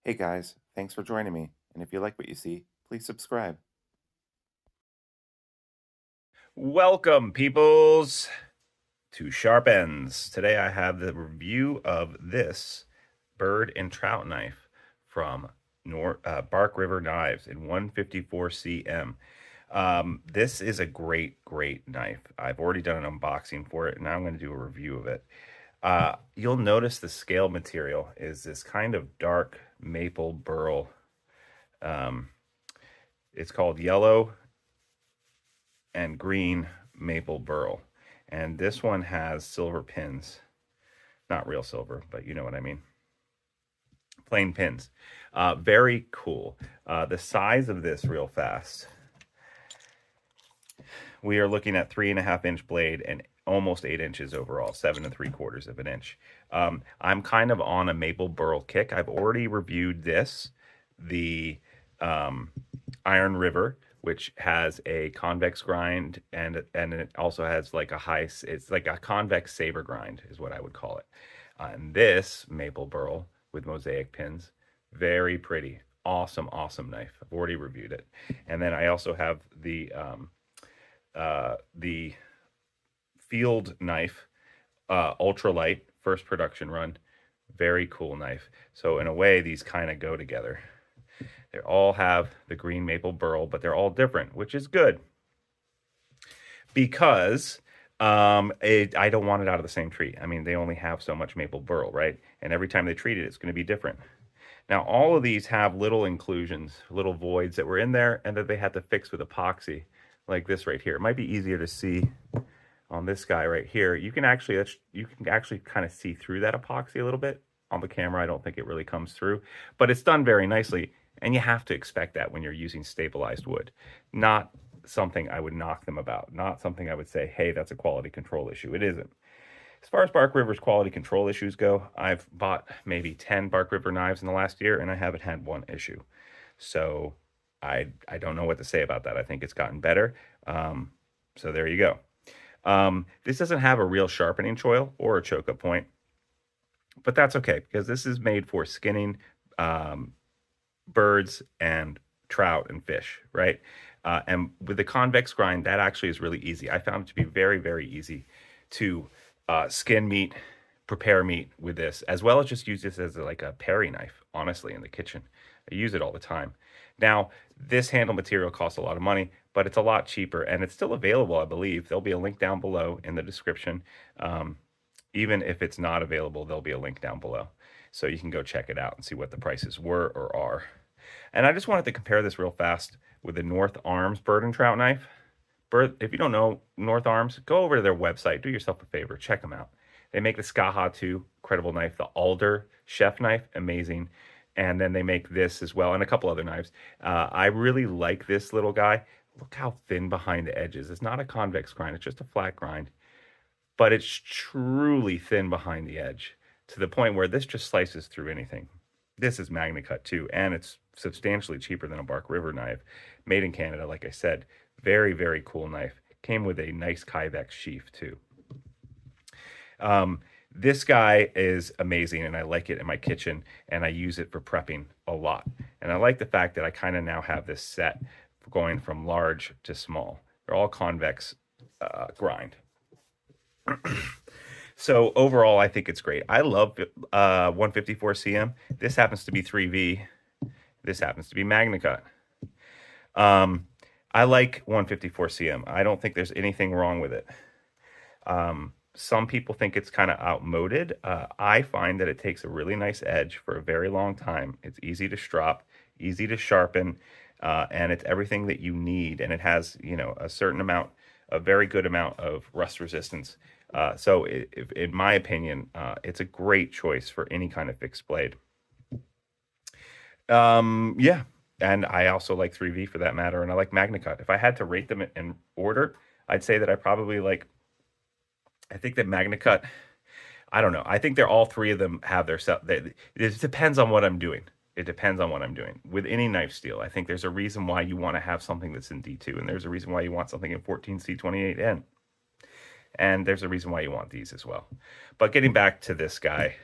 Hey guys, thanks for joining me. And if you like what you see, please subscribe. Welcome, peoples, to Sharp Ends. Today I have the review of this bird and trout knife from Bark River Knives in 154 cm. This is a great knife. I've already done an unboxing for it, and now I'm going to do a review of it. You'll notice the scale material is this kind of dark maple burl. Um, it's called yellow and green maple burl. And this one has silver pins. Not real silver, but you know what I mean. Plain pins. Very cool. The size of this, real fast. We are looking at 3.5-inch blade and almost 8 inches overall, 7 3/4 of an inch. I'm kind of on a maple burl kick. I've already reviewed this, the Iron River, which has a convex grind and it also has like it's like a convex saber grind is what I would call it. And this maple burl with mosaic pins, very pretty, awesome knife. I've already reviewed it. And then I also have the field knife, ultralight, first production run, very cool knife. So in a way, these kind of go together. They all have the green maple burl, but they're all different, which is good because I don't want it out of the same tree. I mean, they only have so much maple burl, right? And every time they treat it, it's going to be different. Now, all of these have little inclusions, little voids that were in there and that they had to fix with epoxy, like this right here. It might be easier to see on this guy right here. You can actually kind of see through that epoxy a little bit. On the camera, I don't think it really comes through, but it's done very nicely. And you have to expect that when you're using stabilized wood. Not something I would knock them about. Not something I would say, hey, that's a quality control issue. It isn't. As far as Bark River's quality control issues go, I've bought maybe 10 Bark River knives in the last year, and I haven't had one issue. So I don't know what to say about that. I think it's gotten better. So there you go. This doesn't have a real sharpening choil or a choke-up point, but that's okay because this is made for skinning birds and trout and fish, right? And with the convex grind, that actually is really easy. I found it to be very easy to skin meat, prepare meat with this, as well as just use this as like a paring knife, honestly, in the kitchen. I use it all the time. Now, this handle material costs a lot of money, but it's a lot cheaper, and it's still available, I believe. There'll be a link down below in the description. Even if it's not available, there'll be a link down below. So you can go check it out and see what the prices were or are. And I just wanted to compare this real fast with the North Arms bird and trout knife. If you don't know North Arms, go over to their website. Do yourself a favor. Check them out. They make the Skaha 2, incredible knife. The Alder chef knife, amazing. And then they make this as well and a couple other knives. I really like this little guy. Look how thin behind the edges. It's not a convex grind. It's just a flat grind. But it's truly thin behind the edge to the point where this just slices through anything. This is MagnaCut too, and it's substantially cheaper than a Bark River knife. Made in Canada, like I said. Very cool knife. Came with a nice Kyvex sheath too. This guy is amazing, and I like it in my kitchen, and I use it for prepping a lot. And I like the fact that I kind of now have this set going from large to small. They're all convex grind. So overall, I think it's great. I love 154 cm. This happens to be 3V. This happens to be MagnaCut. I like 154 cm. I don't think there's anything wrong with it. Some people think it's kind of outmoded. I find that it takes a really nice edge for a very long time. It's easy to strop, easy to sharpen, and it's everything that you need. And it has, a certain amount, a very good amount of rust resistance. So in my opinion, it's a great choice for any kind of fixed blade. Yeah. And I also like 3V for that matter, and I like MagnaCut. If I had to rate them in order, I'd say that I think that MagnaCut, I don't know. I think they're all three of them have their stuff. It depends on what I'm doing. It depends on what I'm doing. With any knife steel, I think there's a reason why you want to have something that's in D2, and there's a reason why you want something in 14C28N. And there's a reason why you want these as well. But getting back to this guy,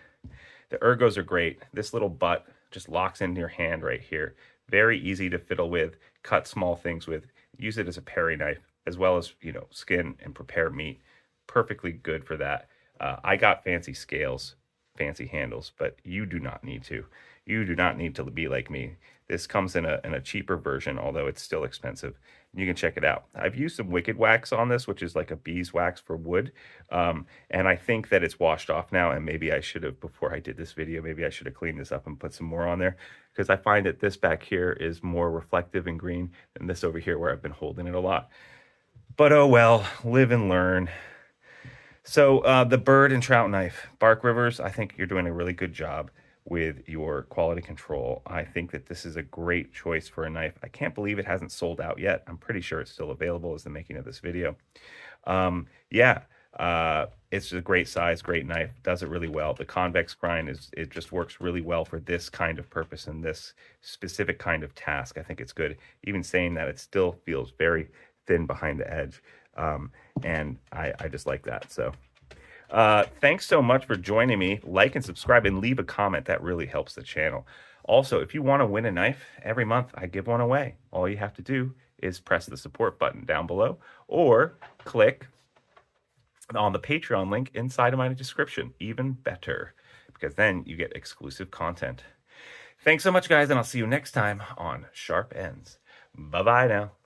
the ergos are great. This little butt just locks into your hand right here. Very easy to fiddle with, cut small things with. Use it as a paring knife, as well as, skin and prepare meat. Perfectly good for that. I got fancy scales, fancy handles, but you do not need to. You do not need to be like me. This comes in a cheaper version, although it's still expensive. You can check it out. I've used some wicked wax on this, which is like a beeswax for wood. And I think that it's washed off now. And maybe I should have, before I did this video, maybe I should have cleaned this up and put some more on there, because I find that this back here is more reflective and green than this over here where I've been holding it a lot. But oh well, live and learn. So the bird and trout knife, Bark Rivers, I think you're doing a really good job with your quality control. I think that this is a great choice for a knife. I can't believe it hasn't sold out yet. I'm pretty sure it's still available as the making of this video. Yeah, it's a great size, great knife, does it really well. The convex grind it just works really well for this kind of purpose and this specific kind of task. I think it's good. Even saying that, it still feels very thin behind the edge. And I just like that. So thanks so much for joining me. Like and subscribe and leave a comment. That really helps the channel. Also, if you want to win a knife, every month I give one away. All you have to do is press the support button down below or click on the Patreon link inside of my description. Even better, because then you get exclusive content. Thanks so much, guys, and I'll see you next time on Sharp Ends. Bye-bye now.